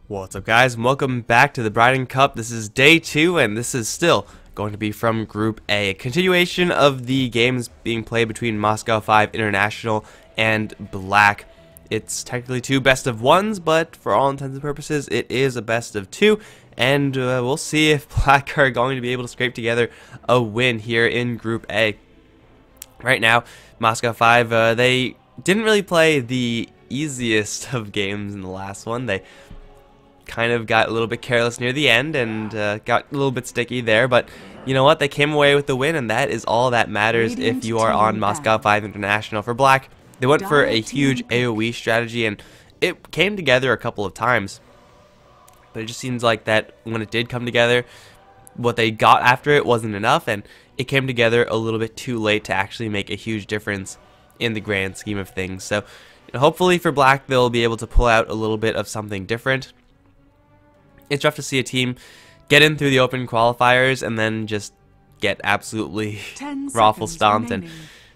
What's up, guys, and welcome back to the Bridon Cup. This is day 2, and this is still going to be from Group A, a continuation of the games being played between Moscow 5 International and Black. It's technically 2 best-of-1s, but for all intents and purposes, it is a best-of-2, and we'll see if Black are going to be able to scrape together a win here in Group A. Right now, Moscow 5, they didn't really play the easiest of games in the last one. They kind of got a little bit careless near the end and got a little bit sticky there, but you know what, they came away with the win, and that is all that matters if you are on Moscow 5 International. For Black, they went for a huge AoE strategy, and it came together a couple of times, but it just seems like that when it did come together, what they got after it wasn't enough, and it came together a little bit too late to actually make a huge difference in the grand scheme of things. So hopefully for Black, they'll be able to pull out a little bit of something different. It's rough to see a team get in through the open qualifiers and then just get absolutely raffle stomped, and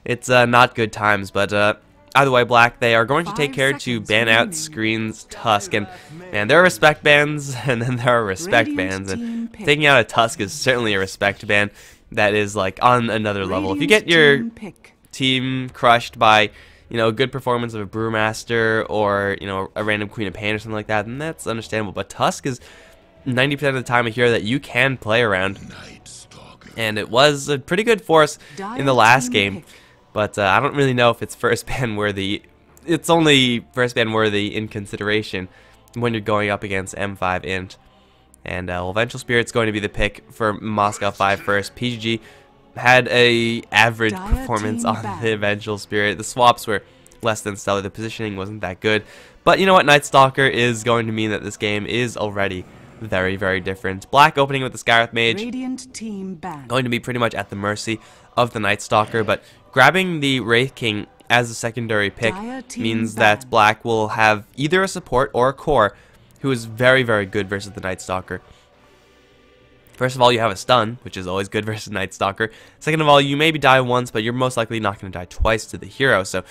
it's not good times. But either way, Black, they are going to take care to ban out Screen's Tusk, and man, there are respect bans and then there are respect bans, and taking out a Tusk is certainly a respect ban that is like on another level. If you get your team crushed by a good performance of a Brewmaster or a random Queen of Pain or something like that, then that's understandable. But Tusk is 90% of the time a hero that you can play around, and it was a pretty good force in the last game, but I don't really know if it's first ban worthy. It's only first ban worthy in consideration when you're going up against M5 Int, and Vengeful Spirit's going to be the pick for Moscow 5 first. PGG had a average performance on the Vengeful Spirit. The swaps were less than stellar. The positioning wasn't that good, but you know what, Night Stalker is going to mean that this game is already very, very different. Black opening with the Scarab Mage, going to be pretty much at the mercy of the Night Stalker, but grabbing the Wraith King as a secondary pick means that Black will have either a support or a core who is very, very good versus the Night Stalker. First of all, you have a stun, which is always good versus Night Stalker. Second of all, you maybe die once, but you're most likely not going to die twice to the hero. So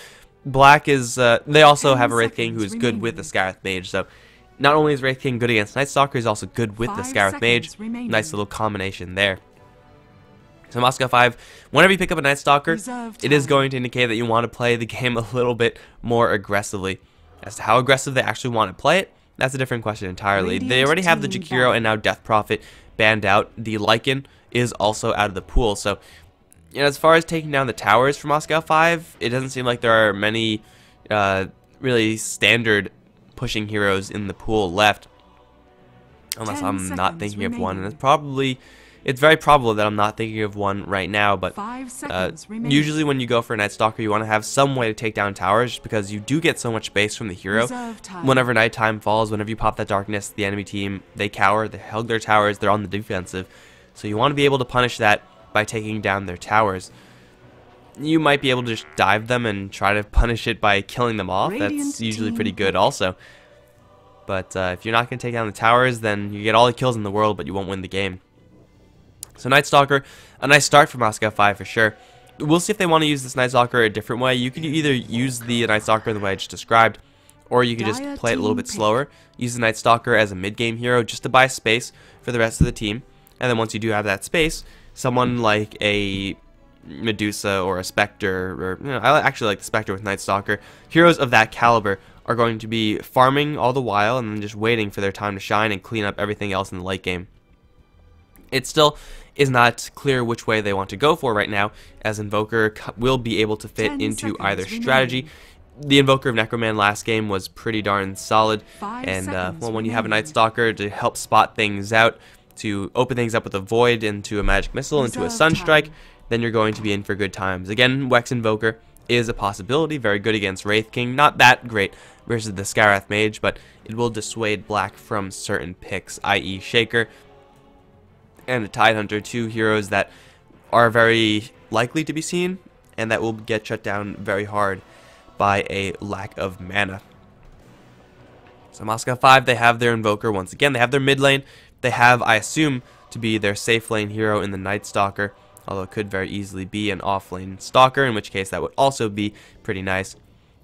Black is, they also have a Wraith King who is good with the Scarab Mage. So not only is Wraith King good against Night Stalker, he's also good with the Scarab Mage. Nice little combination there. So Moscow 5, whenever you pick up a Night Stalker, it is going to indicate that you want to play the game a little bit more aggressively. As to how aggressive they actually want to play it, that's a different question entirely. They already have the Jakiro and now Death Prophet banned out. The Lycan is also out of the pool. So as far as taking down the towers for Moscow 5, it doesn't seem like there are many really standard pushing heroes in the pool left, unless I'm not thinking of one, and it's very probable that I'm not thinking of one right now. But usually when you go for a Night Stalker, you want to have some way to take down towers, just because you do get so much space from the hero. Whenever nighttime falls, whenever you pop that darkness, the enemy team, they cower, they hug their towers, they're on the defensive, so you want to be able to punish that by taking down their towers. You might be able to just dive them and try to punish it by killing them off. That's usually pretty good also. But if you're not going to take down the towers, then you get all the kills in the world, but you won't win the game. So Night Stalker, a nice start for Moscow 5 for sure. We'll see if they want to use this Night Stalker a different way. You could either use the Night Stalker the way I just described, or you could just play it a little bit slower. Use the Night Stalker as a mid-game hero just to buy space for the rest of the team. And then once you do have that space, someone like a Medusa or a Spectre, or I actually like the Spectre with Night Stalker. Heroes of that caliber are going to be farming all the while and then just waiting for their time to shine and clean up everything else in the late game. It still is not clear which way they want to go for right now, as Invoker will be able to fit into either strategy. The Invoker of Necroman last game was pretty darn solid, and well, when you have a Night Stalker to help spot things out, to open things up with a Void into a Magic Missile, into a Sunstrike, then you're going to be in for good times. Again, Wex Invoker is a possibility, very good against Wraith King, not that great versus the Scarab Mage, but it will dissuade Black from certain picks, i.e. Shaker and the Tidehunter, 2 heroes that are very likely to be seen and that will get shut down very hard by a lack of mana. So Moscow 5, they have their Invoker once again. They have their mid lane. They have, I assume, to be their safe lane hero in the Night Stalker, although it could very easily be an off lane Stalker, in which case that would also be pretty nice.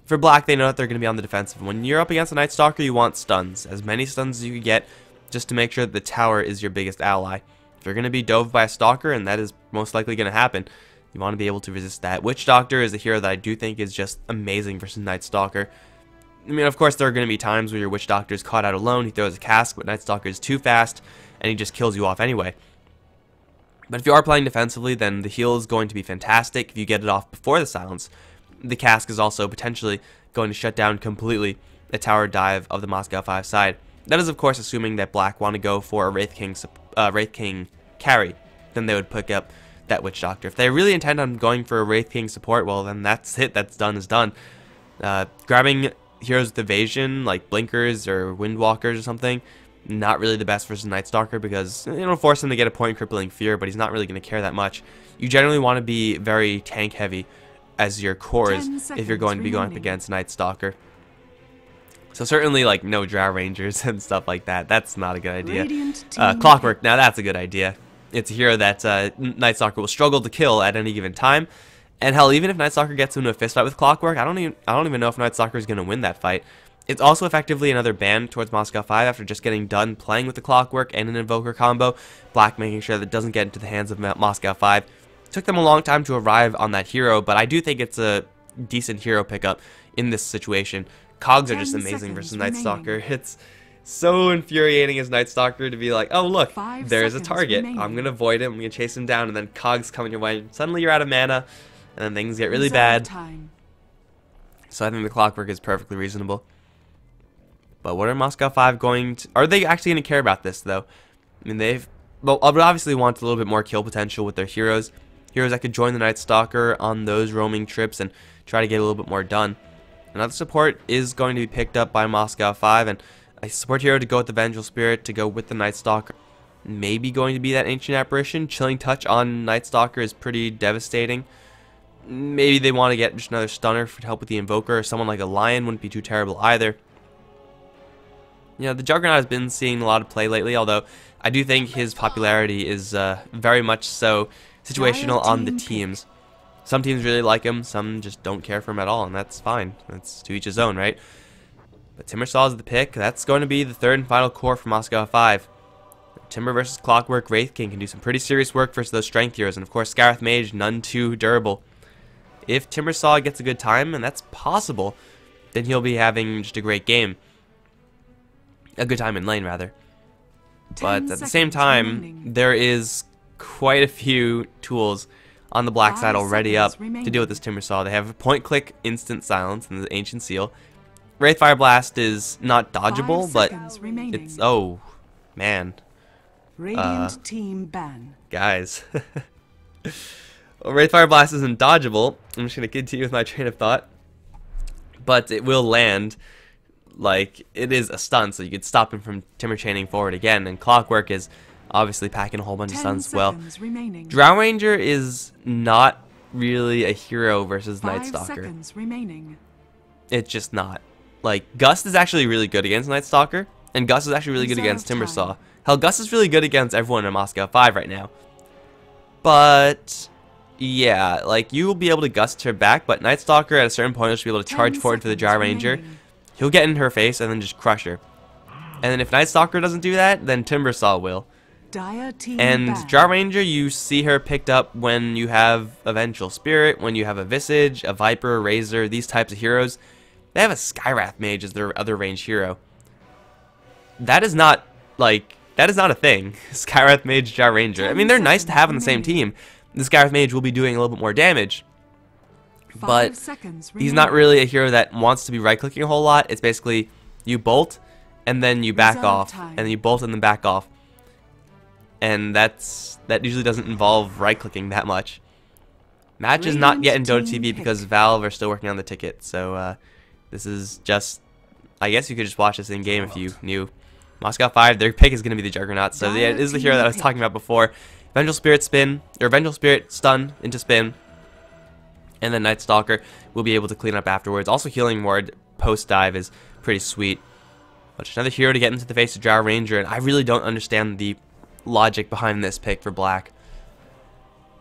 for black, they know that they're going to be on the defensive. When you're up against a Night Stalker, you want stuns. As many stuns as you can get, just to make sure that the tower is your biggest ally. If you're going to be dove by a Stalker, and that is most likely going to happen, you want to be able to resist that. Witch Doctor is a hero that I do think is just amazing versus Night Stalker. I mean, of course, there are going to be times where your Witch Doctor is caught out alone, he throws a cask, but Night Stalker is too fast, and he just kills you off anyway. But if you are playing defensively, then the heal is going to be fantastic if you get it off before the silence. The cask is also potentially going to shut down completely the tower dive of the Moscow 5 side. That is, of course, assuming that black want to go for a Wraith King carry. Then they would pick up that Witch Doctor. If they really intend on going for a Wraith King support, well, then that's it. That's done is done. Grabbing heroes with evasion, like Blinkers or Windwalkers or something, not really the best versus Night Stalker, because it'll force him to get a point crippling fear, but he's not really going to care that much. You generally want to be very tank heavy as your cores if you're going to be going up against Night Stalker. So certainly, like, no Drow Rangers and stuff like that. That's not a good idea. Clockwork, now that's a good idea. It's a hero that Night Stalker will struggle to kill at any given time. And hell, even if Night Stalker gets into a fist fight with Clockwork, I don't even know if Night Stalker is going to win that fight. It's also effectively another ban towards Moscow 5 after just getting done playing with the Clockwork and an Invoker combo. Black making sure that it doesn't get into the hands of Moscow 5. Took them a long time to arrive on that hero, but I do think it's a decent hero pickup in this situation. Cogs are just amazing versus Night Stalker. It's so infuriating as Night Stalker to be like, oh look, there's a target. I'm going to avoid him, I'm going to chase him down, and then Cogs coming your way. Suddenly you're out of mana, and then things get really bad. So I think the Clockwork is perfectly reasonable. But what are Moscow 5 going to... Are they actually going to care about this, though? I mean, they've... Well, obviously want a little bit more kill potential with their heroes. Heroes that could join the Night Stalker on those roaming trips and try to get a little bit more done. Another support is going to be picked up by Moscow 5, and a support hero to go with the Vengeful Spirit, to go with the Night Stalker. Maybe going to be that Ancient Apparition. Chilling Touch on Night Stalker is pretty devastating. Maybe they want to get just another stunner for help with the Invoker, or someone like a Lion wouldn't be too terrible either. You know, the Juggernaut has been seeing a lot of play lately, although I do think his popularity is very much so situational on the teams. Some teams really like him, some just don't care for him at all, and that's fine. That's to each his own, right? But Timbersaw is the pick. That's going to be the third and final core for Moscow 5. Timber versus Clockwork, Wraith King can do some pretty serious work versus those strength heroes, and of course Scarith Mage, none too durable. If Timbersaw gets a good time, and that's possible, then he'll be having just a great game. A good time in lane, rather. But at the same time, there is quite a few tools on the black side already up to deal with this Timbersaw. They have point-click instant silence and the Ancient Seal. Wraith Fire Blast is not dodgeable, but it's... Oh, man. Radiant team ban. Guys. Well, Wraith Fire Blast isn't dodgeable. I'm just going to continue with my train of thought. But it will land. Like, it is a stun, so you could stop him from Timber Chaining forward again. And Clockwork is obviously packing a whole bunch of stuns as well. Drow Ranger is not really a hero versus Night Stalker. It's just not. Like, Gust is actually really good against Night Stalker, and Gust is actually really good against Timbersaw. Hell, Gust is really good against everyone in Moscow 5 right now. But yeah, like, you will be able to Gust her back, but Night Stalker at a certain point will just be able to charge forward for the Drow Ranger. He'll get in her face and then just crush her. And then if Night Stalker doesn't do that, then Timbersaw will. And Drow Ranger, you see her picked up when you have a Vengeful Spirit, when you have a Visage, a Viper, Razor, these types of heroes. They have a Skywrath Mage as their other ranged hero. That is not, like, that is not a thing. Skywrath Mage, Drow Ranger. I mean, they're nice to have on the same team. The Skywrath Mage will be doing a little bit more damage. But he's not really a hero that wants to be right-clicking a whole lot. It's basically you bolt, and then you back off, and then you bolt and then back off. And that usually doesn't involve right-clicking that much. Match is not yet in Dota TV because Valve are still working on the ticket. So this is just, I guess you could just watch this in-game if you knew. Moscow 5, their pick is going to be the Juggernaut. So yeah, it is the hero that I was talking about before. Vengeful Spirit spin, or Vengeful Spirit stun into spin. And then Night Stalker will be able to clean up afterwards. Also, Healing Ward post-dive is pretty sweet. But just another hero to get into the face of Drow Ranger, and I really don't understand the logic behind this pick for black.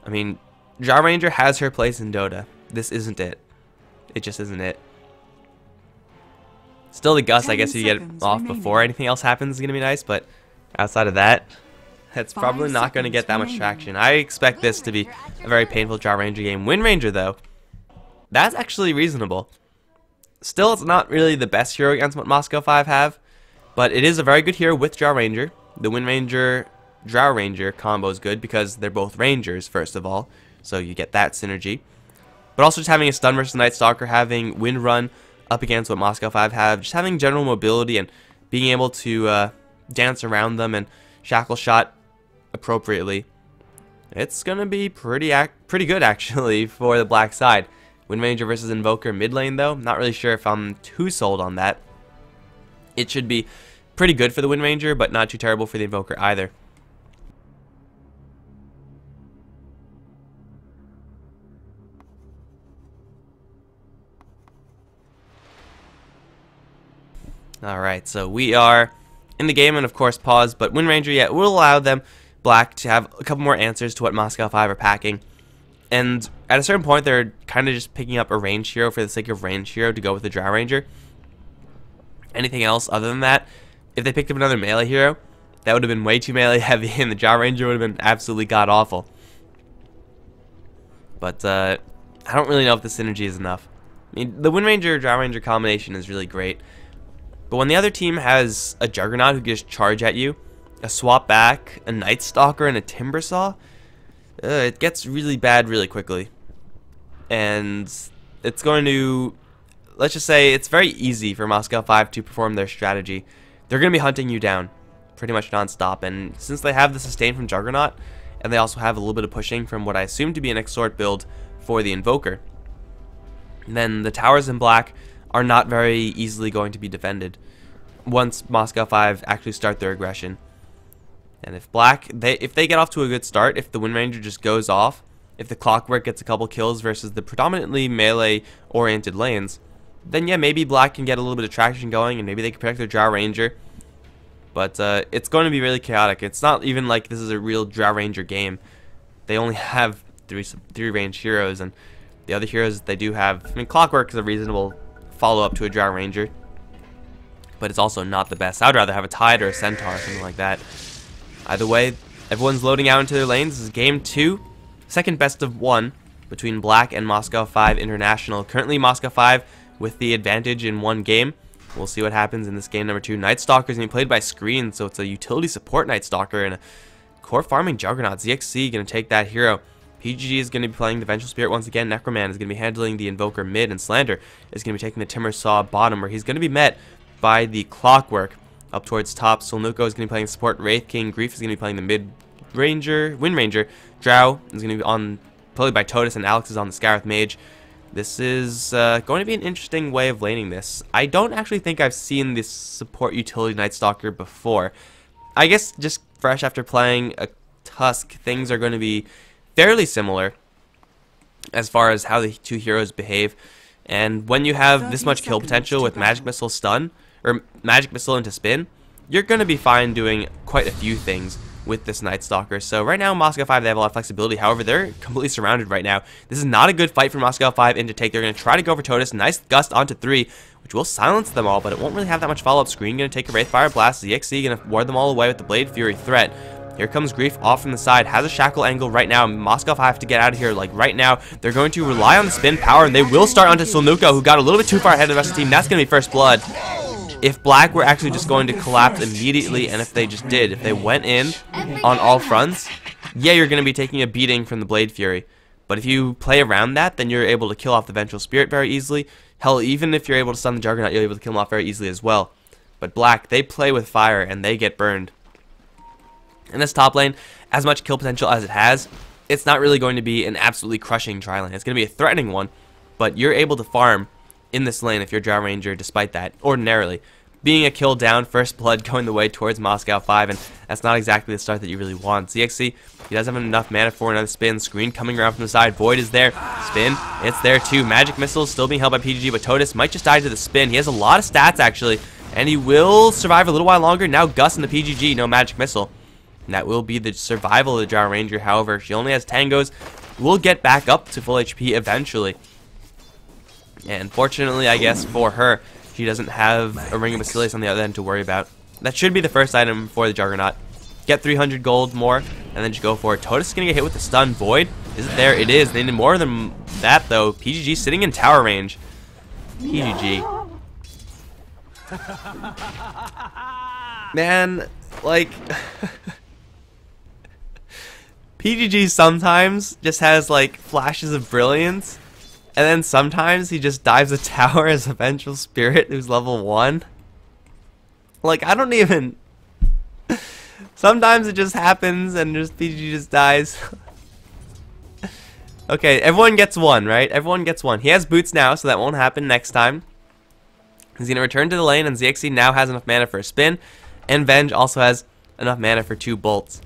I mean, Drow Ranger has her place in Dota. This isn't it. It just isn't it. Still the Gust, I 10 guess if you get seconds off remaining. before anything else happens is going to be nice, but outside of that, it's 5 probably not going to get that much seconds traction. I expect this to be a very painful Drow Ranger game. Wind Ranger, though, that's actually reasonable. Still, it's not really the best hero against what Moscow 5 have, but it is a very good hero with Drow Ranger. The Wind Ranger, Drow Ranger combo is good because they're both Rangers, first of all, so you get that synergy. But also just having a stun versus Night Stalker, having Wind Run up against what Moscow 5 have, just having general mobility and being able to dance around them and shackle shot appropriately. It's going to be pretty good, actually, for the black side. Wind Ranger versus Invoker mid lane, though, not really sure if I'm too sold on that. It should be pretty good for the Wind Ranger, but not too terrible for the Invoker either. Alright, so we are in the game, and of course pause, but Wind Ranger, yeah, will allow them, black, to have a couple more answers to what Moscow 5 are packing. And at a certain point, they're kind of just picking up a range hero for the sake of range hero to go with the Drow Ranger. Anything else other than that, if they picked up another melee hero, that would have been way too melee heavy, and the Drow Ranger would have been absolutely god-awful. But I don't really know if the synergy is enough. I mean, the Wind Ranger-Drow Ranger combination is really great. But when the other team has a Juggernaut who can just charge at you, a swap back, a Night Stalker, and a Timbersaw, it gets really bad really quickly. And it's going to, let's just say, it's very easy for Moscow 5 to perform their strategy. They're going to be hunting you down pretty much non-stop. And since they have the sustain from Juggernaut, and they also have a little bit of pushing from what I assume to be an Exort build for the Invoker, then the towers in black are not very easily going to be defended once Moscow 5 actually start their aggression. And if black, if they get off to a good start, if the Wind Ranger just goes off, if the Clockwork gets a couple kills versus the predominantly melee-oriented lanes, then yeah, maybe black can get a little bit of traction going, and maybe they can protect their Drow Ranger. But it's going to be really chaotic. It's not even like this is a real Drow Ranger game. They only have three ranged heroes, and the other heroes that they do have, I mean, Clockwork is a reasonable follow-up to a Drow Ranger, but it's also not the best. I would rather have a Tide or a Centaur or something like that. Either way, everyone's loading out into their lanes. This is game 2, second best of 1 between Black and Moscow 5 International. Currently Moscow 5 with the advantage in one game. We'll see what happens in this game number 2. Night Stalker is going to be played by Screen, so it's a utility support Night Stalker and a core farming Juggernaut. ZXC going to take that hero. PGG is going to be playing the Vengeful Spirit once again. Necroman is going to be handling the Invoker mid, and Slander is going to be taking the Timbersaw bottom, where he's going to be met by the Clockwork up towards top. Solnuko is going to be playing support. Wraith King. Grief is going to be playing the mid Ranger. Wind Ranger. Drow is going to be played by Totus, and Alex is on the Scarith Mage. This is going to be an interesting way of laning this. I don't actually think I've seen this support utility Night Stalker before. I guess just fresh after playing a Tusk, things are going to be fairly similar as far as how the two heroes behave. And when you have this much kill potential with Magic Missile stun, or Magic Missile into spin, you're going to be fine doing quite a few things with this Night Stalker. So right now, Moscow 5, they have a lot of flexibility. However, they're completely surrounded right now. This is not a good fight for Moscow 5 in to take. They're going to try to go for Totus. Nice gust onto 3, which will silence them all, but it won't really have that much follow-up. Screen going to take a Wraithfire Blast. ZXC going to ward them all away with the Blade Fury threat. Here comes Grief off from the side. Has a Shackle angle right now. Moscow 5 have to get out of here like right now. They're going to rely on the spin power, and they will start onto Solnuko, who got a little bit too far ahead of the rest of the team. That's going to be first blood. If Black were actually just going to collapse immediately, and if they just did, if they went in on all fronts, yeah, you're going to be taking a beating from the Blade Fury. But if you play around that, then you're able to kill off the Vengeful Spirit very easily. Hell, even if you're able to stun the Juggernaut, you're able to kill him off very easily as well. But Black, they play with fire, and they get burned. In this top lane, as much kill potential as it has, it's not really going to be an absolutely crushing tri lane. It's going to be a threatening one, but you're able to farm in this lane if you're Drow Ranger despite that, ordinarily. Being a kill down, first blood going the way towards Moscow 5, and that's not exactly the start that you really want. ZXC, he doesn't have enough mana for another spin. Screen coming around from the side. Void is there. Spin, it's there too. Magic Missile still being held by PGG, but Totus might just die to the spin. He has a lot of stats actually, and he will survive a little while longer. Now Gus in the PGG, no Magic Missile. And that will be the survival of the Drow Ranger. However, she only has tangos. Will get back up to full HP eventually. And fortunately, I guess, for her, He doesn't have a Ring of Basilius on the other end to worry about. That should be the first item for the Juggernaut. Get 300 gold more, and then just go for it. Totus is going to get hit with the stun. Void, is it there? It is. They need more than that, though. PGG sitting in tower range. PGG. Man, like... PGG sometimes just has, like, flashes of brilliance. And then sometimes he just dives a tower as a Vengeful Spirit who's level 1. Like, I don't even... Sometimes it just happens and just PGG just dies. Okay, everyone gets one, right? Everyone gets one. He has boots now, so that won't happen next time. He's going to return to the lane, and ZXC now has enough mana for a spin. And Venge also has enough mana for 2 bolts.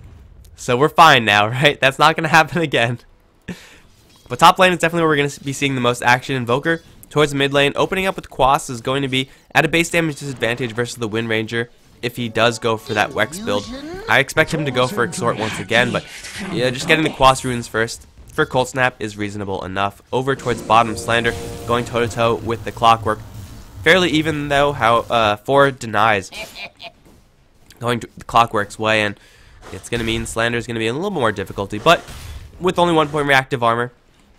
So we're fine now, right? That's not going to happen again. But top lane is definitely where we're going to be seeing the most action. Invoker towards the mid lane. Opening up with Quas is going to be at a base damage disadvantage versus the Wind Ranger if he does go for that Wex build. I expect him to go for Exhort once again, but yeah, just getting the Quas runes first for Cold Snap is reasonable enough. Over towards bottom, Slander going toe-to-toe with the Clockwork. Fairly even though, how for denies going to the Clockwork's way, and it's going to mean Slander is going to be in a little more difficulty, but with only 1 point reactive armor,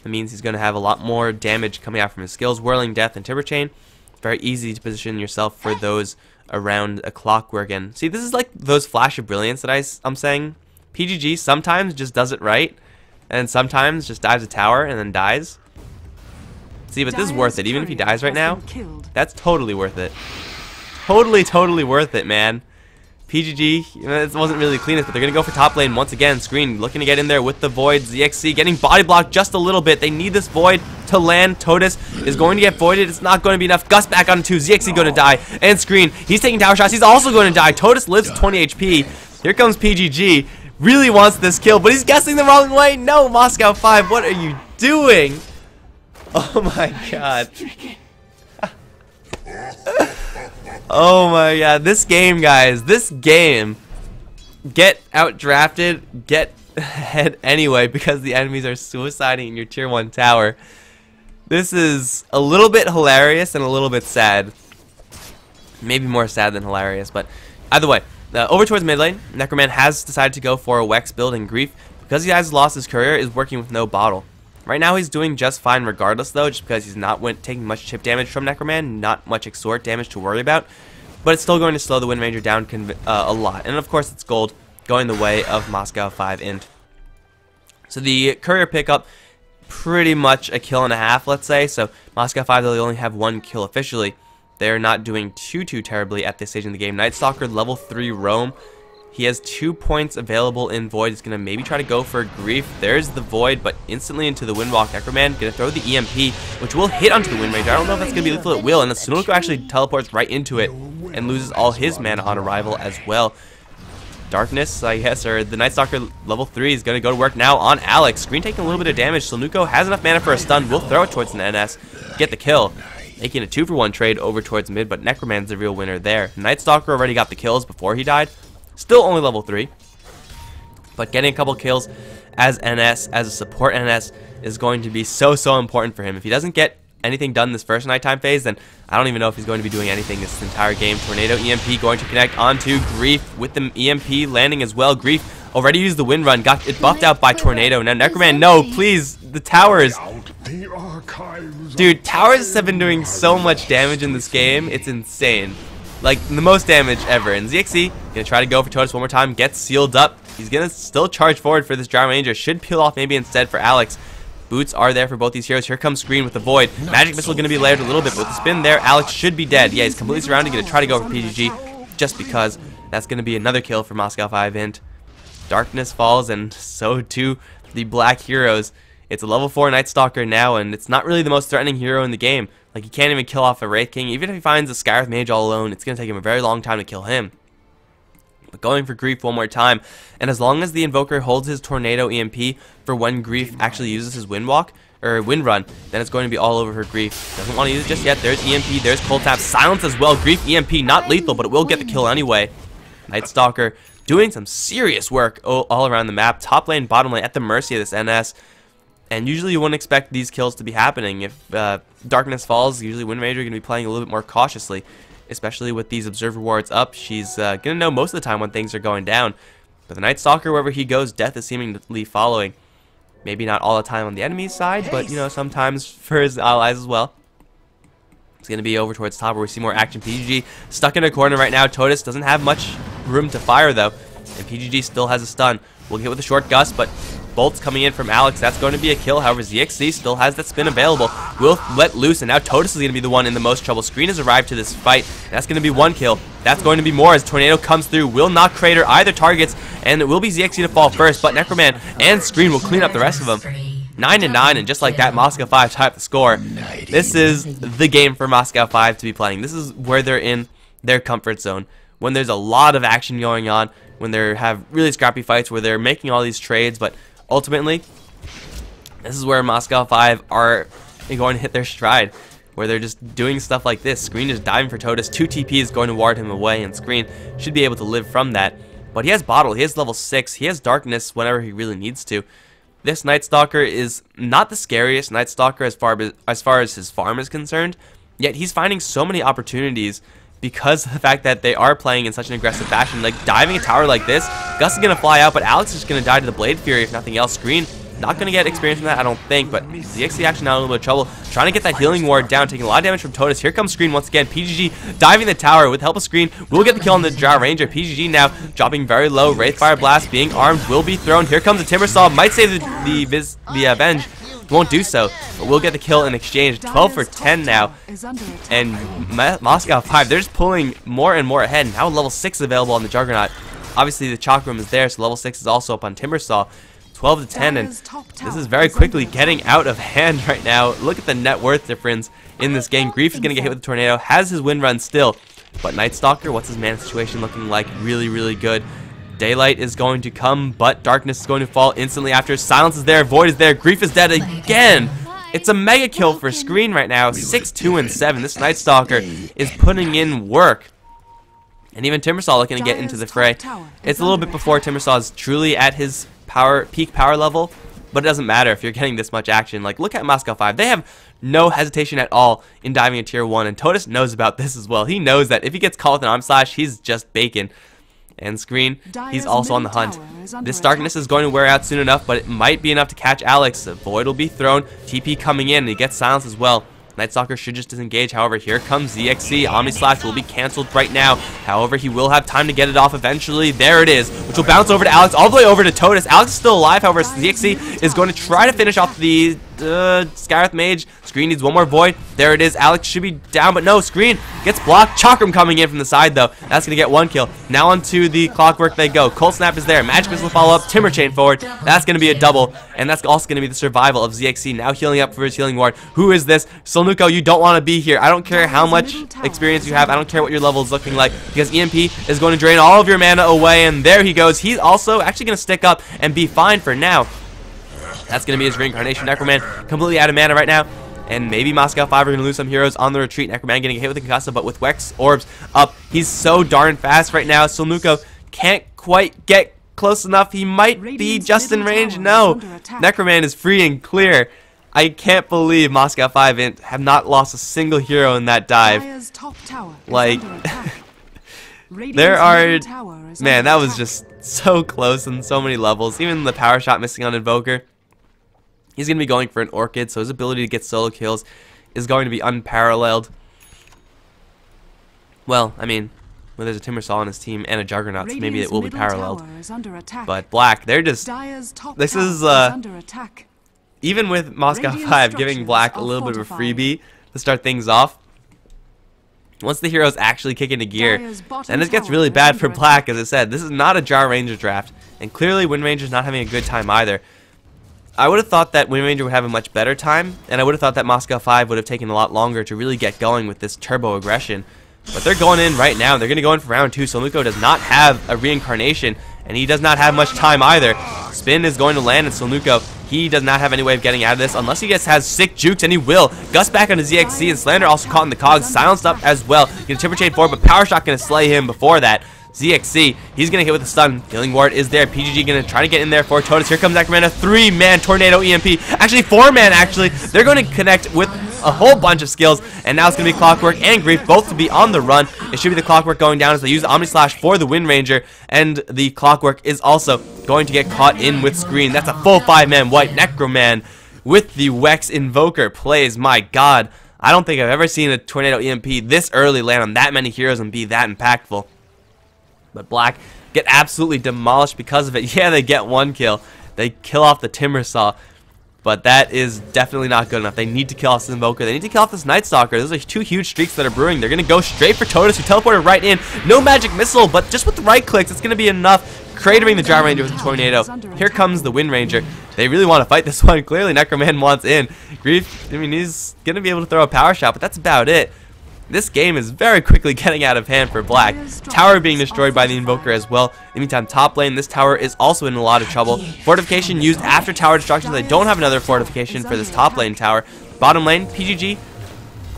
it means he's going to have a lot more damage coming out from his skills. Whirling Death and Timber Chain, very easy to position yourself for those around a Clockwork. And see, this is like those flash of brilliance that I'm saying. PGG sometimes just does it right, and sometimes just dives a tower and then dies. See, but this is worth it. Even if he dies right now, that's totally worth it. Totally worth it, man. PGG, you know, it wasn't really the cleanest, but they're going to go for top lane once again. Screen looking to get in there with the Void. ZXC getting body blocked just a little bit. They need this Void to land. Totus is going to get voided. It's not going to be enough. Gust back on 2. ZXC going to die. And Screen, he's taking tower shots. He's also going to die. Totus lives 20 HP. Here comes PGG. Really wants this kill, but he's guessing the wrong way. No, Moscow 5, what are you doing? Oh my god. Oh my god, this game, guys, this game, get outdrafted, get ahead anyway because the enemies are suiciding in your tier 1 tower. This is a little bit hilarious and a little bit sad. Maybe more sad than hilarious, but either way, over towards mid lane, Necroman has decided to go for a Wex build, and Grief, because he has lost his courier, is working with no bottle. Right now he's doing just fine regardless though, just because he's not taking much chip damage from Necroman, not much exhort damage to worry about. But it's still going to slow the Wind Ranger down a lot. And of course it's gold going the way of Moscow 5 Int. So the courier pickup, pretty much a kill and a half, let's say. So Moscow 5, though they only have 1 kill officially, they're not doing too terribly at this stage in the game. Night Stalker level 3 roam. He has 2 points available in Void. He's going to maybe try to go for Grief. There's the Void, but instantly into the Windwalk. Necroman going to throw the EMP, which will hit onto the Wind Ranger. I don't know if that's going to be lethal. It will, and the Sunoco actually teleports right into it and loses all his mana on arrival as well. Darkness, I guess, or the Night Stalker level 3 is going to go to work now on Alex. Screen taking a little bit of damage. Sunoco has enough mana for a stun. We'll throw it towards an NS. Get the kill. Making a 2-for-1 trade over towards mid, but Necroman's the real winner there. Night Stalker already got the kills before he died. Still only level 3, but getting a couple kills as NS, as a support NS, is going to be so important for him. If he doesn't get anything done this first nighttime phase, then I don't even know if he's going to be doing anything this entire game. Tornado EMP going to connect onto Grief with the EMP landing as well. Grief already used the Wind Run, got it buffed out by Tornado. Now Necroman, no, please, the towers. Dude, towers have been doing so much damage in this game, it's insane. Like, the most damage ever. And ZXC gonna try to go for Totus one more time, gets sealed up. He's gonna still charge forward for this Drow Ranger. Should peel off maybe instead for Alex. Boots are there for both these heroes. Here comes Screen with the Void. Magic Missile gonna be layered a little bit, but with the spin there, Alex should be dead. Yeah, he's completely surrounded. Gonna try to go for PGG just because. That's gonna be another kill for Moscow 5 Int. Darkness falls, and so too the Black Heroes. It's a level 4 Night Stalker now, and it's not really the most threatening hero in the game. Like, he can't even kill off a Wraith King. Even if he finds a Skywrath Mage all alone, it's going to take him a very long time to kill him. But going for Grief one more time, and as long as the Invoker holds his Tornado EMP for when Grief actually uses his Windwalk, or Wind Run, then it's going to be all over for Grief. Doesn't want to use it just yet. There's EMP, there's Cold Tap, Silence as well. Grief EMP, not lethal, but it will get the kill anyway. Night Stalker doing some serious work all around the map. Top lane, bottom lane, at the mercy of this NS. And usually you wouldn't expect these kills to be happening. If Darkness falls, usually Wind Ranger are going to be playing a little bit more cautiously, especially with these Observer wards up. She's going to know most of the time when things are going down. But the Night Stalker, wherever he goes, death is seemingly following. Maybe not all the time on the enemy's side, but, you know, sometimes for his allies as well. It's going to be over towards top where we see more action. PGG stuck in a corner right now. Totus doesn't have much room to fire, though. And PGG still has a stun. We'll get with a short gust, but bolts coming in from Alex. That's going to be a kill. However, ZXC still has that spin available. Will let loose, and now Totus is going to be the one in the most trouble. Screen has arrived to this fight. And that's going to be one kill. That's going to be more as Tornado comes through. Will not crater either targets, and it will be ZXC to fall first. But Necroman and Screen will clean up the rest of them. 9-9, and just like that, Moscow 5 tied up the score. This is the game for Moscow 5 to be playing. This is where they're in their comfort zone. When there's a lot of action going on, when they have really scrappy fights, where they're making all these trades, but ultimately, this is where Moscow 5 are going to hit their stride, where they're just doing stuff like this. Screen is diving for Totus. 2 TP is going to ward him away, and Screen should be able to live from that. But he has Bottle, he has level 6, he has Darkness whenever he really needs to. This Night Stalker is not the scariest Night Stalker as far as his farm is concerned, yet he's finding so many opportunities because of the fact that they are playing in such an aggressive fashion. Like diving a tower like this, Gus is going to fly out, but Alex is going to die to the Blade Fury if nothing else. Screen not going to get experience from that, I don't think, but ZXC actually now in a little bit of trouble, trying to get that healing ward down, taking a lot of damage from Totus. Here comes Screen once again. PGG diving the tower with help of Screen. Will get the kill on the Drow Ranger. PGG now dropping very low. Wraithfire Blast being armed will be thrown. Here comes the Timbersaw. Might save the Avenge. Won't do so, but we'll get the kill in exchange. 12 for 10 now, and Moscow 5, they're just pulling more and more ahead. Now level 6 available on the Juggernaut. Obviously the Chalk Room is there, so level 6 is also up on Timbersaw. 12 to 10, and this is very quickly getting out of hand right now. Look at the net worth difference in this game. Grief is going to get hit with the Tornado, has his win run still, but Night Stalker, what's his mana situation looking like? Really, really good. Daylight is going to come, but Darkness is going to fall instantly after. Silence is there, Void is there, Grief is dead again. It's a mega kill for Screen right now. 6-2-7. This Night Stalker is putting in work. And even Timbersaw looking to get into the fray. It's a little bit before Timbersaw is truly at his peak power level, but it doesn't matter if you're getting this much action. Like, look at Moscow 5. They have no hesitation at all in diving a tier 1, and Totus knows about this as well. He knows that if he gets caught with an arm slash, he's just bacon. And Screen, he's also on the hunt. This Darkness is going to wear out soon enough, but it might be enough to catch Alex. A Void will be thrown, TP coming in, and he gets Silence as well. Night Stalker should just disengage. However, here comes ZXC. Omni Slash will be canceled right now. However, he will have time to get it off eventually. There it is, which will bounce over to Alex, all the way over to Totus. Alex is still alive. However, ZXC is going to try to finish off the Scarith Mage. Screen needs one more Void. There it is. Alex should be down, but no. Screen gets blocked. Chakram coming in from the side, though. That's going to get one kill. Now onto the Clockwork they go. Cold Snap is there. Magic Missile follow up. Timber Chain forward. That's going to be a double, and that's also going to be the survival of ZXC. Now healing up for his healing ward. Who is this? Solnuko, you don't want to be here. I don't care how much experience you have. I don't care what your level is looking like, because EMP is going to drain all of your mana away, and there he goes. He's also actually going to stick up and be fine for now. That's going to be his reincarnation. Necroman completely out of mana right now. And maybe Moscow 5 are going to lose some heroes on the retreat. Necroman getting hit with the concussive, but with Wex Orbs up, he's so darn fast right now. Solnuko can't quite get close enough. He might be just in range. No. Necroman is free and clear. I can't believe Moscow 5 have not lost a single hero in that dive. Like, there are... Man, that was just so close on so many levels. Even the power shot missing on Invoker. He's going to be going for an Orchid, so his ability to get solo kills is going to be unparalleled. Well, I mean, when there's a Timbersaw on his team and a Juggernaut, so maybe it will be paralleled. But Black, they're just... This is, even with Moscow 5 giving Black a little bit of a freebie to start things off, once the heroes actually kick into gear, then it gets really bad for Black. As I said, this is not a Jar Ranger draft, and clearly Wind Ranger's not having a good time either. I would have thought that Wind Ranger would have a much better time, and I would have thought that Moscow 5 would have taken a lot longer to really get going with this turbo aggression. But they're going in right now. They're going to go in for round 2. Solnuko does not have a reincarnation, and he does not have much time either. Spin is going to land, and Solnuko, he does not have any way of getting out of this unless he has sick jukes, and he will. Gus back onto ZXC, and Slander also caught in the cogs, silenced up as well. Get a Timber Chain forward, but Power Shot going to slay him before that. ZXC, he's going to hit with a stun. Healing ward is there. PGG going to try to get in there for Totus. Here comes Necroman, a 3-man tornado EMP. Actually, 4-man, actually. They're going to connect with a whole bunch of skills, and now it's going to be Clockwork and Grief both to be on the run. It should be the Clockwork going down as they use the Omni Slash for the Wind Ranger, and the Clockwork is also going to get caught in with Screen. That's a full 5-man white Necroman with the Wex Invoker plays. My god, I don't think I've ever seen a Tornado EMP this early land on that many heroes and be that impactful. But Black get absolutely demolished because of it. Yeah, they get 1 kill. They kill off the Timber Saw. But that is definitely not good enough. They need to kill off this Invoker. They need to kill off this Night Stalker. Those are 2 huge streaks that are brewing. They're going to go straight for Totus, who teleported right in. No magic missile, but just with the right clicks, it's going to be enough. Cratering the Gyro Ranger with the Tornado. Here comes the Wind Ranger. They really want to fight this one. Clearly, Necroman wants in. Grief, I mean, he's going to be able to throw a power shot, but that's about it. This game is very quickly getting out of hand for Black. Tower being destroyed by the Invoker as well. In the meantime, top lane, this tower is also in a lot of trouble. Fortification used after tower destruction. They don't have another fortification for this top lane tower. Bottom lane, PGG.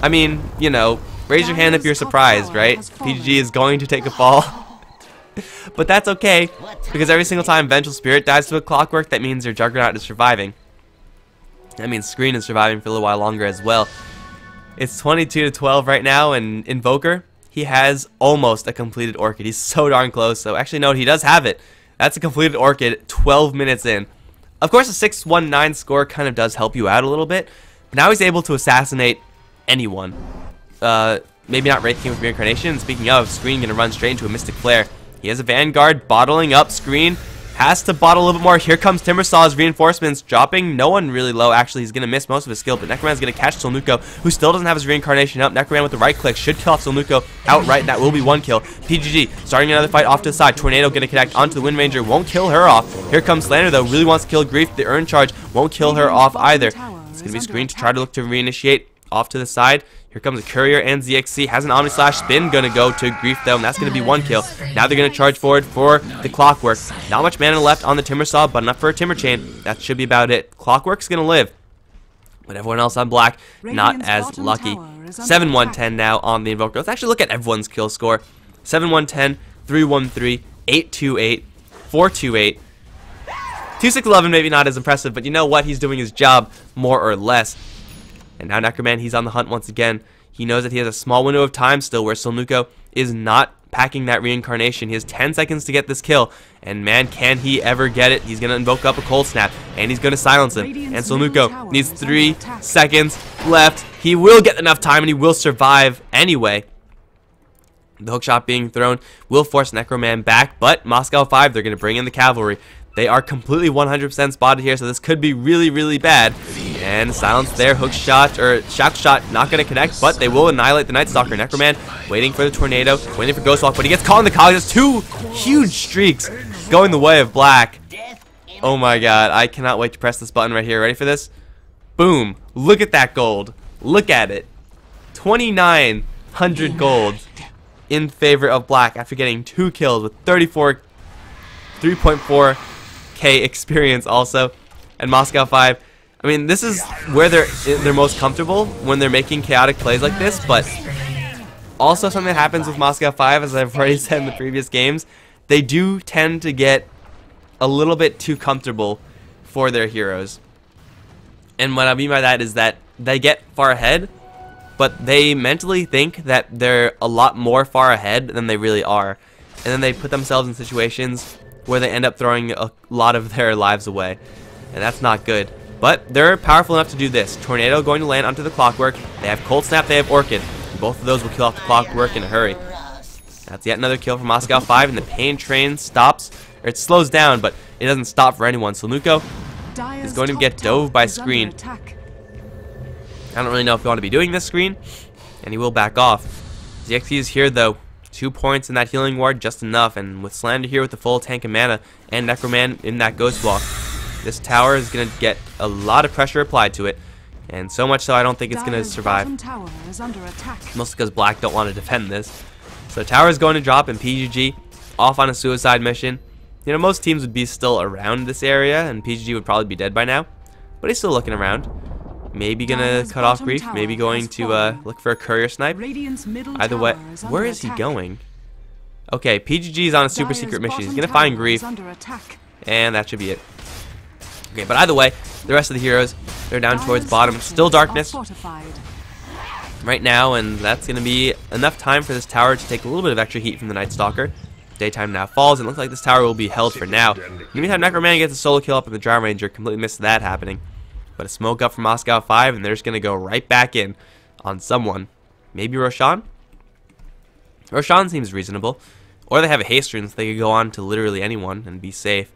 I mean, you know, raise your hand if you're surprised, right? PGG is going to take a fall. But that's okay, because every single time Vengeful Spirit dies to a Clockwork, that means your Juggernaut is surviving. That means Screen is surviving for a little while longer as well. It's 22-12 right now, and Invoker, he has almost a completed Orchid. He's so darn close. So actually, no, he does have it. That's a completed Orchid 12 minutes in. Of course, a 6-1-9 score kind of does help you out a little bit. But now he's able to assassinate anyone. Maybe not Wraith King with Reincarnation. Speaking of, Screen going to run straight into a Mystic Flare. He has a Vanguard bottling up. Screen has to bottle a little bit more. Here comes Timbersaw's reinforcements, dropping no one really low. Actually, he's going to miss most of his skill, but Necroman's going to catch Solnuko, who still doesn't have his reincarnation up. Necroman with the right click should kill off Solnuko outright. That will be 1 kill. PGG starting another fight off to the side. Tornado going to connect onto the Wind Ranger. Won't kill her off. Here comes Slander, though. Really wants to kill Grief. The Urn Charge won't kill her off either. It's going to be Screen to try to look to reinitiate off to the side. Here comes a Courier and ZXC. Has an Omni Slash spin. Going to go to Grief, though, and that's going to be 1 kill. Now they're going to charge forward for the Clockwork. Not much mana left on the Timber Saw, but enough for a Timber Chain. That should be about it. Clockwork's going to live. But everyone else on Black, not as lucky. 7-1-10 now on the Invoker. Let's actually look at everyone's kill score. 7-1-10, 3-1-3, 8-2-8, 4-2-8. 2-6-11, maybe not as impressive, but you know what? He's doing his job, more or less. And now Necroman, he's on the hunt once again. He knows that he has a small window of time still where Solnuko is not packing that reincarnation. He has 10 seconds to get this kill. And man, can he ever get it. He's going to invoke up a Cold Snap. And he's going to silence him. And Solnuko needs 3 seconds left. He will get enough time and he will survive anyway. The hookshot being thrown will force Necroman back. But Moscow 5, they're going to bring in the cavalry. They are completely 100% spotted here, so this could be really, really bad. And silence there, hook shot, or shock shot, not going to connect, but they will annihilate the Night Stalker. Necroman waiting for the Tornado, waiting for Ghostwalk, but he gets caught in the cog. There's 2 huge streaks going the way of Black. Oh my god, I cannot wait to press this button right here. Ready for this? Boom. Look at that gold. Look at it. 2,900 gold in favor of Black after getting 2 kills with 3.4k experience also. And Moscow 5, I mean, this is where they're most comfortable when they're making chaotic plays like this, but also something that happens with Moscow 5, as I've already said in the previous games, they do tend to get a little bit too comfortable for their heroes. And what I mean by that is that they get far ahead, but they mentally think that they're a lot more far ahead than they really are. And then they put themselves in situations where they end up throwing a lot of their lives away. And that's not good. But they're powerful enough to do this. Tornado going to land onto the Clockwork. They have Cold Snap, they have Orchid. Both of those will kill off the Clockwork in a hurry. That's yet another kill for Moscow 5, and the Pain Train stops, or it slows down, but it doesn't stop for anyone. Solnuko is going to get dove by Screen. I don't really know if you want to be doing this, Screen, and he will back off. ZXC is here, though. 2 points in that healing ward, just enough, and with Slander here with the full tank of mana, and Necroman in that Ghost Walk, this tower is going to get a lot of pressure applied to it, and so much so I don't think it's going to survive. Mostly because Black don't want to defend this. So the tower is going to drop, and PGG off on a suicide mission. You know, most teams would be still around this area, and PGG would probably be dead by now, but he's still looking around. Maybe gonna cut off Grief, maybe going to look for a Courier Snipe. Either way, where is he going? Okay, PGG is on a super secret mission. He's going to find Grief, and that should be it. Okay, but either way, the rest of the heroes, they're down towards bottom. Still darkness right now, and that's going to be enough time for this tower to take a little bit of extra heat from the Night Stalker. Daytime now falls, and it looks like this tower will be held for now. In the meantime, Necroman gets a solo kill up in the Drum Ranger. Completely missed that happening. But a smoke up from Moscow 5, and they're just going to go right back in on someone. Maybe Roshan? Roshan seems reasonable. Or they have a haste rune, so they could go on to literally anyone and be safe.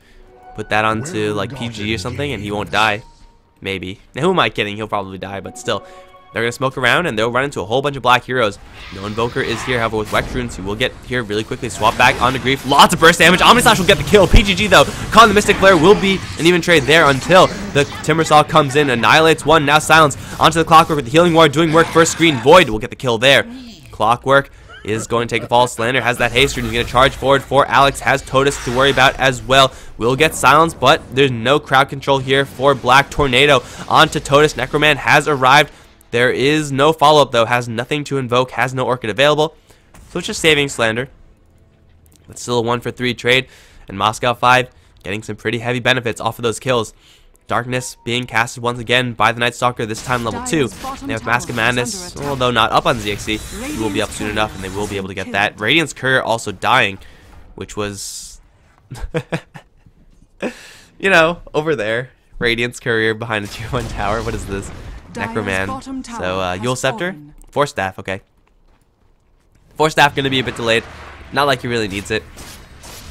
Put that onto like PG or something, and he won't die. Maybe. Now, who am I kidding? He'll probably die, but still. They're going to smoke around, and they'll run into a whole bunch of black heroes. No Invoker is here, however, with Wex runes, he will get here really quickly. Swap back onto Grief. Lots of burst damage. Omnislash will get the kill. PGG, though, caught in the Mystic Flare, will be an even trade there until the Timbersaw comes in, annihilates one. Now Silence onto the Clockwork with the Healing Ward doing work. First screen, Void will get the kill there. Clockwork is going to take a fall. Slander has that haste rune. He's going to charge forward for Alex. Has Totus to worry about as well. Will get Silence, but there's no crowd control here for Black. Tornado onto Totus. Necroman has arrived. There is no follow-up, though. Has nothing to invoke. Has no Orchid available. So it's just saving Slander. But still a 1-for-3 trade. And Moscow 5 getting some pretty heavy benefits off of those kills. Darkness being casted once again by the Night Stalker, this time level 2. Now with Mask of Madness, although not up on ZXC, he will be up soon enough, and they will be able to get that. Radiant's Courier also dying, which was, you know, over there. Radiant's Courier behind a tier 1 tower. What is this? Necroman. So, Yule Scepter. Force Staff, okay. Force Staff going to be a bit delayed. Not like he really needs it,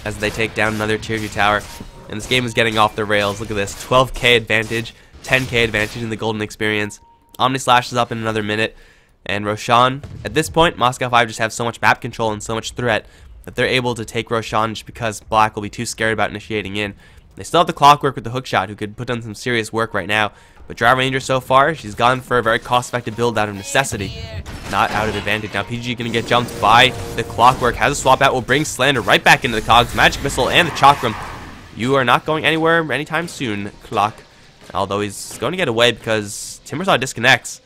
as they take down another tier 2 tower. And this game is getting off the rails. Look at this. 12k advantage, 10k advantage in the Golden Experience. Omnislash is up in another minute. And Roshan, at this point, Moscow 5 just have so much map control and so much threat that they're able to take Roshan just because Black will be too scared about initiating in. They still have the Clockwork with the Hookshot, who could put on some serious work right now. But Dry Ranger so far, she's gone for a very cost-effective build out of necessity, not out of advantage. Now PG going to get jumped by the Clockwork. Has a swap out, will bring Slander right back into the cogs. Magic Missile and the Chakram. You are not going anywhere anytime soon, Clock. Although he's going to get away because Timbersaw disconnects.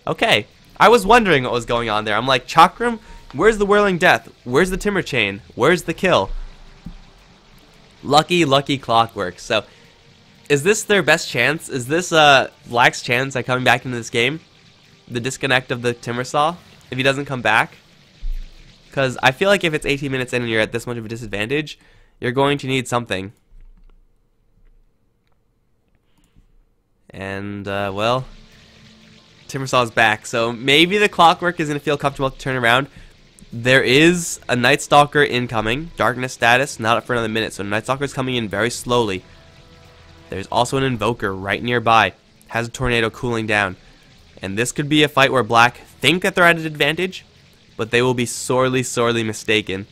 Okay, I was wondering what was going on there. I'm like, Chakram, where's the Whirling Death? Where's the Timber Chain? Where's the kill? Lucky, lucky Clockwork. So, is this their best chance? Is this Black's chance at coming back into this game? The disconnect of the Timbersaw, if he doesn't come back? Because I feel like if it's 18 minutes in and you're at this much of a disadvantage, you're going to need something. And, well, Timbersaw's back, so maybe the Clockwork is going to feel comfortable to turn around. There is a Night Stalker incoming. Darkness status, not up for another minute, so Night Stalker is coming in very slowly. There's also an Invoker right nearby. Has a Tornado cooling down. And this could be a fight where Black think that they're at an advantage, but they will be sorely, sorely mistaken.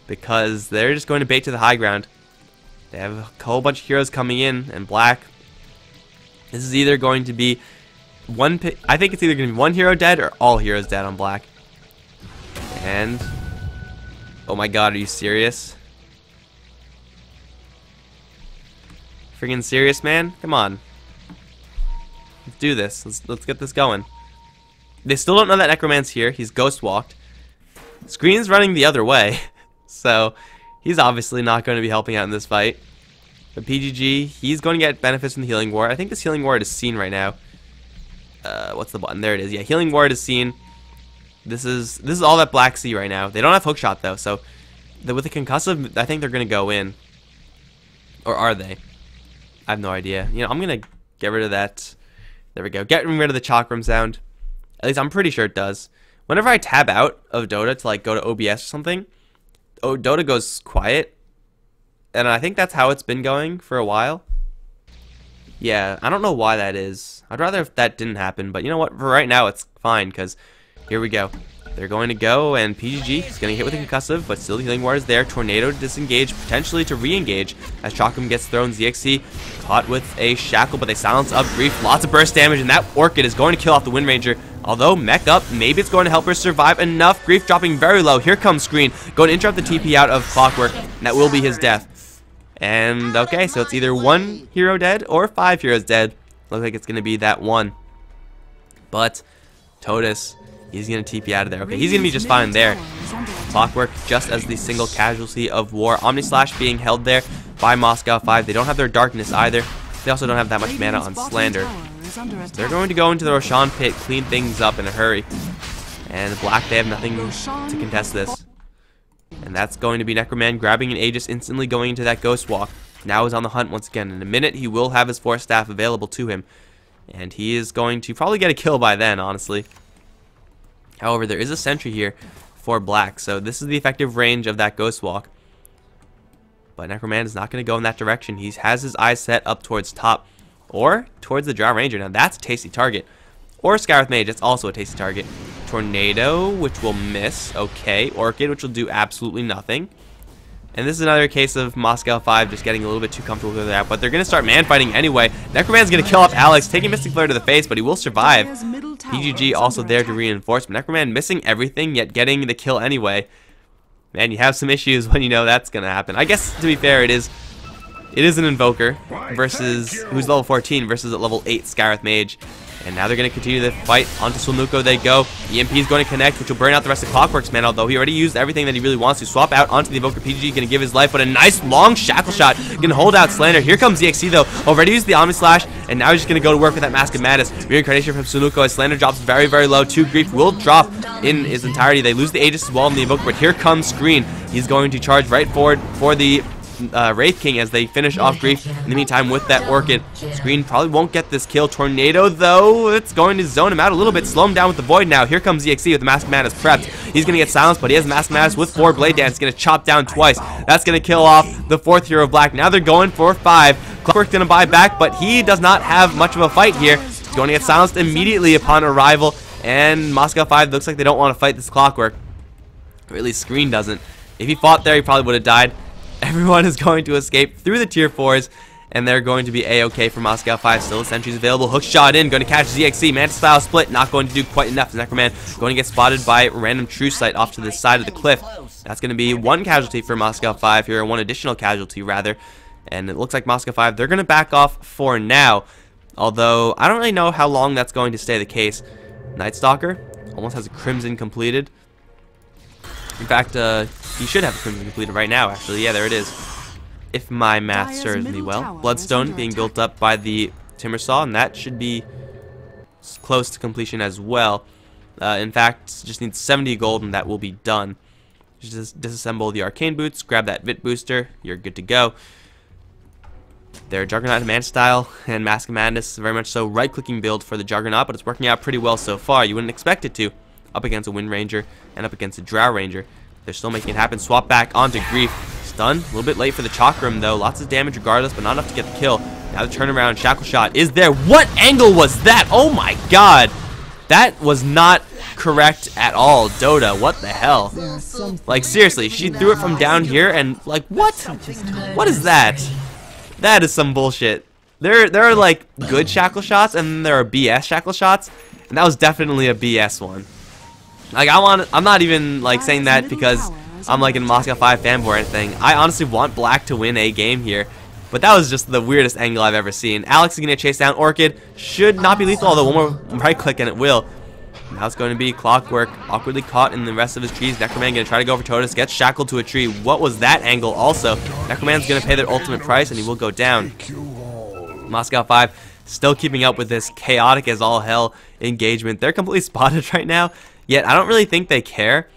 Because they're just going to bait to the high ground. They have a whole bunch of heroes coming in, and Black... This is either going to be one... I think it's either going to be one hero dead or all heroes dead on Black. And... Oh my god, are you serious? Friggin' serious, man? Come on. Let's do this. Let's get this going. They still don't know that Necroman's here. He's ghost walked. Screen's running the other way. So, he's obviously not going to be helping out in this fight. But PGG, he's going to get benefits from the Healing Ward. I think this Healing Ward is seen right now. What's the button? There it is. Yeah, Healing Ward is seen. This is all that Black see right now. They don't have Hookshot, though. So, with the Concussive, I think they're going to go in. Or are they? I have no idea. You know, I'm going to get rid of that. There we go. Getting rid of the Chakram sound. At least I'm pretty sure it does. Whenever I tab out of Dota to, like, go to OBS or something, Dota goes quiet. And I think that's how it's been going for a while. Yeah, I don't know why that is. I'd rather if that didn't happen, but you know what? For right now, it's fine, because here we go. They're going to go, and PGG is going to hit with a Concussive, but still the Healing Ward is there. Tornado to disengage, potentially to re-engage, as Chakram gets thrown. ZXC caught with a Shackle, but they silence up Grief. Lots of burst damage, and that Orchid is going to kill off the Wind Ranger. Although, mech up, maybe it's going to help her survive enough. Grief dropping very low. Here comes Screen, going to interrupt the TP out of Clockwork, and that will be his death. And, okay, so it's either one hero dead or 5 heroes dead. Looks like it's going to be that one. But, Totus, he's going to TP out of there. Okay, he's going to be just fine there. Clockwork just as the single casualty of war. Omni Slash being held there by Moscow 5. They don't have their darkness either. They also don't have that much mana on Slander. They're going to go into the Roshan pit, clean things up in a hurry. And Black, they have nothing to contest this. And that's going to be Necroman grabbing an Aegis, instantly going into that Ghost Walk. Now he's on the hunt once again. In a minute, he will have his Force Staff available to him. And he is going to probably get a kill by then, honestly. However, there is a sentry here for Black. So this is the effective range of that Ghost Walk. But Necroman is not going to go in that direction. He has his eyes set up towards top or towards the Drow Ranger. Now that's a tasty target. Or Scarith Mage, that's also a tasty target. Tornado, which will miss. Okay, Orchid, which will do absolutely nothing. And this is another case of Moscow 5 just getting a little bit too comfortable with that. But they're going to start man-fighting anyway. Necroman's going to kill off Alex, taking Mystic Flare to the face, but he will survive. PGG also there to reinforce. But Necroman missing everything, yet getting the kill anyway. Man, you have some issues when you know that's going to happen. I guess, to be fair, it is an Invoker versus who's level 14 versus a level 8 Scarith Mage. And now they're going to continue the fight. Onto Sulnuko they go. EMP is going to connect, which will burn out the rest of Clockwork's mana, although he already used everything that he really wants to. Swap out onto the Invoker. PGG going to give his life, but a nice long shackle shot. Going to hold out Slander. Here comes ZXC though. Already used the Omni Slash, and now he's just going to go to work with that Mask of Madness. Reincarnation from Sulnuko as Slander drops very, very low. 2 Grief will drop in his entirety. They lose the Aegis as well in the Invoker, but here comes Screen. He's going to charge right forward for the Wraith King as they finish off Grief. In the meantime, with that Orchid, Screen probably won't get this kill. Tornado, though, it's going to zone him out a little bit, slow him down with the Void now. Here comes ZXC with the Mask of Madness prepped. He's going to get silenced, but he has Mask of Madness with 4 Blade Dance. He's going to chop down twice. That's going to kill off the 4th hero of Black. Now they're going for 5. Clockwork's going to buy back, but he does not have much of a fight here. He's going to get silenced immediately upon arrival, and Moscow 5 looks like they don't want to fight this Clockwork. Or at least Screen doesn't. If he fought there, he probably would have died. Everyone is going to escape through the tier 4s, and they're going to be a-okay for Moscow 5. Still a sentries available. Hook shot in, going to catch ZXC. Mantis style split, not going to do quite enough. Necroman going to get spotted by random true sight off to the side of the cliff. That's going to be 1 casualty for Moscow 5 here, 1 additional casualty rather. And it looks like Moscow 5, they're going to back off for now. Although, I don't really know how long that's going to stay the case. Night Stalker almost has a Crimson completed. In fact, he should have a Crimson completed right now, actually. Yeah, there it is. If my math serves me well. Bloodstone being built up by the Timber Saw, and that should be close to completion as well. In fact, just needs 70 gold, and that will be done. Just disassemble the Arcane Boots, grab that Vit Booster, you're good to go. Their Juggernaut Man style and Mask of Madness, very much so right-clicking build for the Juggernaut, but it's working out pretty well so far. You wouldn't expect it to. Up against a Wind Ranger and up against a Drow Ranger. They're still making it happen. Swap back onto Grief. Stun. A little bit late for the Chakram though. Lots of damage regardless, but not enough to get the kill. Now the turnaround. Shackle shot is there. What angle was that? Oh my god. That was not correct at all. Dota, what the hell? Like seriously, she threw it from down here and like what? What is that? That is some bullshit. There are like good shackle shots and then there are BS shackle shots. And that was definitely a BS one. Like I'm not even like saying that because I'm like a Moscow 5 fanboy or anything. I honestly want Black to win a game here. But that was just the weirdest angle I've ever seen. Alex is going to chase down Orchid. Should not be lethal, although one more right click and it will. Now it's going to be Clockwork. Awkwardly caught in the rest of his trees. Necroman going to try to go for Totus. Gets shackled to a tree. What was that angle also? Necroman's going to pay their ultimate price and he will go down. Moscow 5 still keeping up with this chaotic as all hell engagement. They're completely spotted right now. Yet I don't really think they care.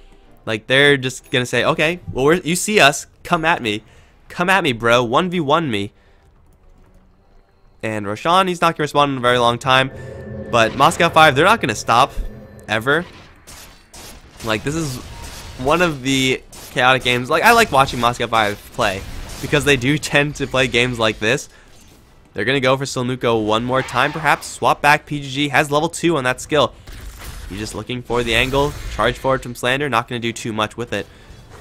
Like they're just gonna say, okay, well you see us, come at me, bro, 1v1 me. And Roshan, he's not gonna respond in a very long time. But Moscow 5, they're not gonna stop ever. Like this is one of the chaotic games. Like I like watching Moscow 5 play because they do tend to play games like this. They're gonna go for Sulnuko one more time, perhaps swap back. PGG has level 2 on that skill. He's just looking for the angle. Charge forward from Slander. Not going to do too much with it.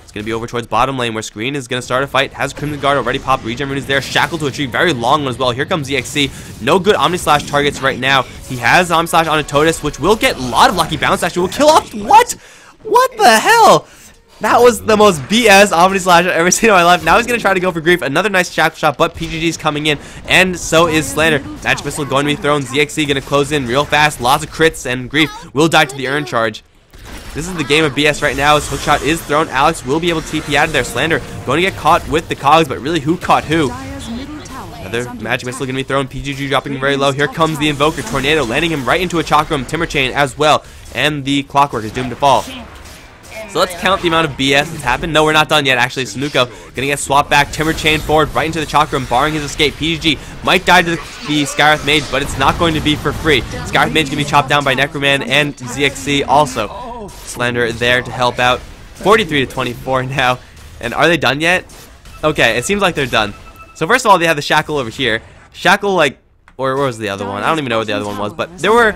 It's going to be over towards bottom lane where Screen is going to start a fight. Has Crimson Guard already popped. Regen Rune is there. Shackled to a tree. Very long one as well. Here comes ZXC. No good Omni Slash targets right now. He has Omni Slash on a Totus, which will get a lot of lucky bounce. Actually, will kill off. What? What the hell? That was the most BS Omni Slash I've ever seen in my life. Now he's going to try to go for Grief. Another nice shackle shot, but PGG's coming in, and so is Slander. Magic Missile going to be thrown. ZXC going to close in real fast. Lots of crits, and Grief will die to the Urn Charge. This is the game of BS right now as hookshot is thrown. Alex will be able to TP out of there. Slander going to get caught with the cogs, but really who caught who? Another magic missile going to be thrown. PGG dropping very low. Here comes the Invoker. Tornado landing him right into a Chakram Timber Chain as well. And the Clockwork is doomed to fall. So let's count the amount of BS that's happened. No, we're not done yet, actually. Sunuko going to get swapped back. Timber Chain forward right into the Chakram, barring his escape. PGG might die to the Skywrath Mage, but it's not going to be for free. Skywrath Mage going to be chopped down by Necroman and ZXC also. Slander there to help out. 43-24 now. And are they done yet? Okay, it seems like they're done. So first of all, they have the Shackle over here. Shackle, like, or where was the other one? I don't even know what the other one was, but there were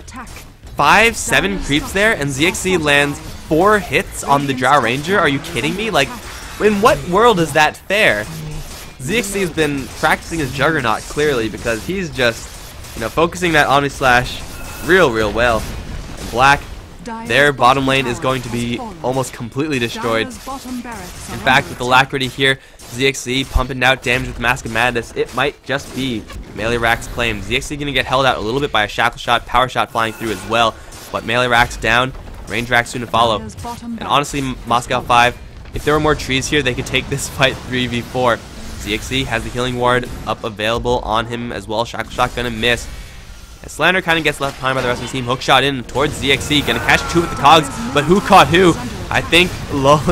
5-7 creeps there, and ZXC lands 4 hits on the Drow Ranger. Are you kidding me? Like, in what world is that fair? ZXC has been practicing his Juggernaut, clearly, because he's just, you know, focusing that Omni Slash real well. And Black, their bottom lane is going to be almost completely destroyed. In fact, with the Alacrity here, ZXC pumping out damage with Mask of Madness, it might just be Melee Rack's claim. ZXC going to get held out a little bit by a Shackle Shot, Power Shot flying through as well, but Melee Rack's down, Range Rack soon to follow. And honestly, Moscow 5, if there were more trees here, they could take this fight 3v4. ZXC has the Healing Ward up available on him as well. Shackle Shot going to miss. And Slander kind of gets left behind by the rest of the team. Hookshot in towards ZXC. Going to catch 2 with the cogs, but who caught who? I think Galal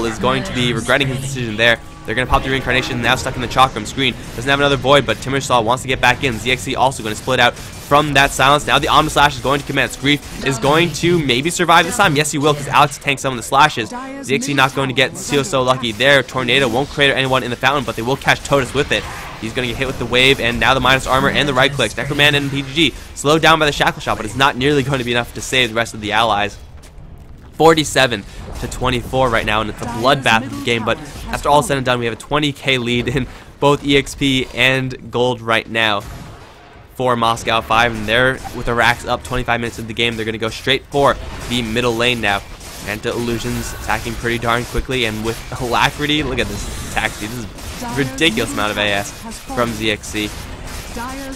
is going to be regretting his decision there. They're going to pop the Reincarnation, now stuck in the Chakram screen. Doesn't have another Void, but Timbersaw wants to get back in. ZXC also going to split out from that silence. Now the Omni Slash is going to commence. Grief is going to maybe survive this time. Yes, he will, because Alex tanks some of the slashes. ZXC not going to get so lucky there. Tornado won't crater anyone in the fountain, but they will catch Totus with it. He's going to get hit with the wave, and now the minus armor and the right clicks. Necroman and PGG slowed down by the Shackle Shot, but it's not nearly going to be enough to save the rest of the allies. 47-24 right now, and it's a bloodbath of the game, but after all said and done, we have a 20k lead in both EXP and gold right now for Moscow 5, and they're with the racks up 25 minutes into the game. They're going to go straight for the middle lane now. Manta Illusions attacking pretty darn quickly, and with Alacrity, look at this attack speed. This is a ridiculous amount of AS from ZXC.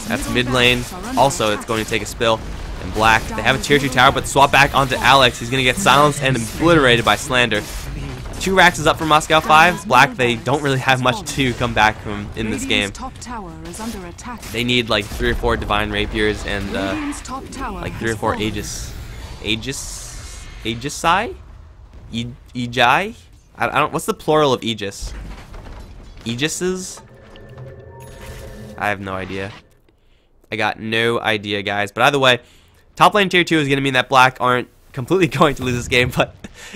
That's mid lane. Also, it's going to take a spill. And Black, they have a tier 2 tower, but swap back onto Alex. He's going to get silenced and obliterated by Slander. 2 racks is up for Moscow 5. Black, they don't really have much to come back from in this game. They need like 3 or 4 Divine Rapiers and like 3 or 4 Aegis. Aegisi? Aegis? I don't. What's the plural of Aegis? Aegises? I have no idea. I got no idea, guys. But either way, top lane tier 2 is going to mean that Black aren't completely going to lose this game. But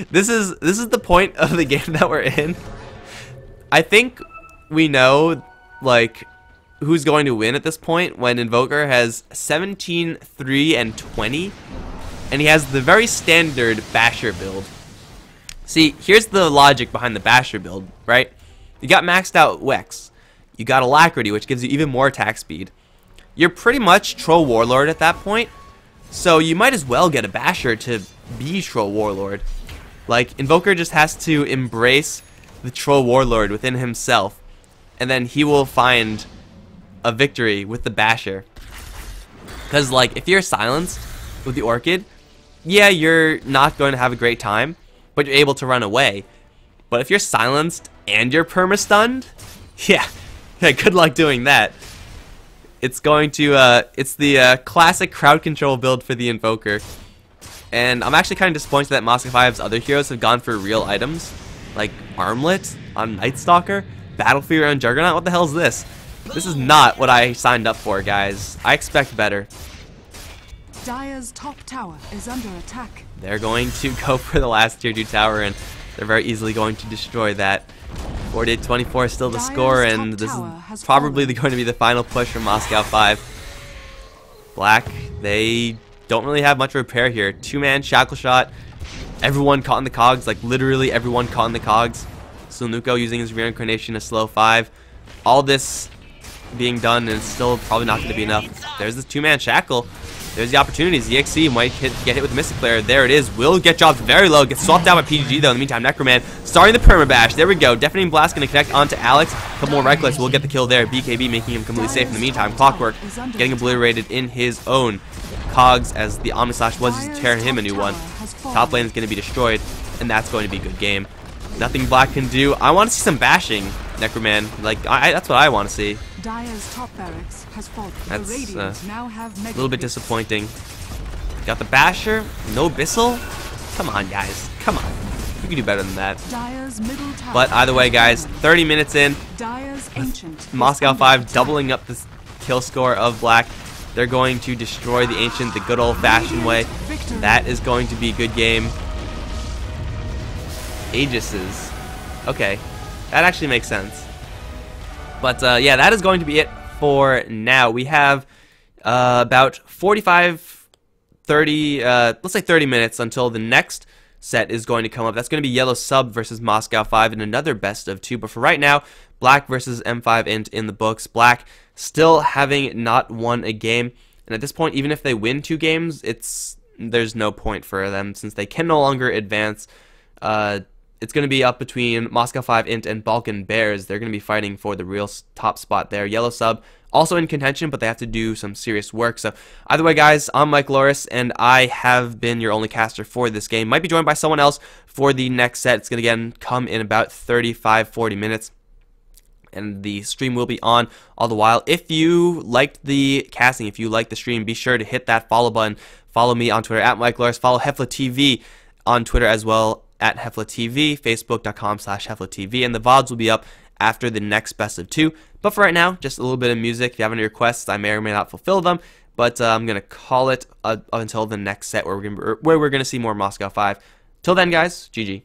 this is the point of the game that we're in. I think we know like who's going to win at this point when Invoker has 17, 3, and 20. And he has the very standard Basher build. See, here's the logic behind the Basher build, right? You got maxed out Wex. You got Alacrity, which gives you even more attack speed. You're pretty much Troll Warlord at that point. So you might as well get a Basher to be Troll Warlord. Like, Invoker just has to embrace the Troll Warlord within himself. And then he will find a victory with the Basher. Because, like, if you're silenced with the Orchid, yeah, you're not going to have a great time, but you're able to run away. But if you're silenced and you're perma-stunned, yeah, good luck doing that. It's going to, it's the classic crowd control build for the Invoker. And I'm actually kind of disappointed that Moscow 5's other heroes have gone for real items, like Armlet on Night Stalker, Battlefear on Juggernaut. What the hell is this? This is not what I signed up for, guys. I expect better. Dire's top tower is under attack. They're going to go for the last tier 2 tower, and they're very easily going to destroy that. 48-24 is still the score, and this is probably going to be the final push from Moscow 5. Black, they don't really have much repair here. 2-man Shackle Shot. Everyone caught in the cogs, like literally everyone caught in the cogs. Sunuko using his Reincarnation to slow 5. All this being done, and it's still probably not going to be enough. There's this 2-man Shackle. There's the opportunity. ZXC might get hit with Mystic Flare. There it is. Will get dropped very low. Gets swapped out by PGG, though. In the meantime, Necroman starting the permabash. There we go. Deafening Blast going to connect onto Alex. A couple more right clicks will get the kill there. BKB making him completely safe in the meantime. Clockwork getting obliterated in his own. cogs as the Omni Slash was tearing him a new one. Top lane is going to be destroyed, and that's going to be a good game. Nothing Black can do. I want to see some bashing, Necroman. Like, that's what I want to see. Dire's top barracks has fallen. That's The now have a little bit disappointing. Got the Basher, no Bissell. Come on, guys. Come on. You can do better than that. Dire's middle tower. But either way, guys, 30 minutes in. Dire's ancient Moscow 5 doubling up the kill score of Black. They're going to destroy the Ancient the good old-fashioned way. That is going to be a good game. Aegises. Okay. That actually makes sense. But yeah, that is going to be it for now. We have about 45, 30, let's say 30 minutes until the next set is going to come up. That's going to be Yellow Sub versus Moscow 5 in another best of 2. But for right now, Black versus M5 Int in the books. Black still having not won a game. And at this point, even if they win 2 games, there's no point for them since they can no longer advance. It's going to be up between Moscow 5 Int and Balkan Bears. They're going to be fighting for the real top spot there. Yellow Sub also in contention, but they have to do some serious work. So either way, guys, I'm Mike Loris, and I have been your only caster for this game. Might be joined by someone else for the next set. It's going to, again, come in about 35-40 minutes. And the stream will be on all the while. If you liked the casting, if you liked the stream, be sure to hit that follow button. Follow me on Twitter at Mike Loris. Follow HeflaTV on Twitter as well at HeflaTV, Facebook.com/HeflaTV. And the VODs will be up after the next best of 2. But for right now, just a little bit of music. If you have any requests, I may or may not fulfill them. But I'm going to call it until the next set where we're going to see more Moscow 5. Till then, guys, GG.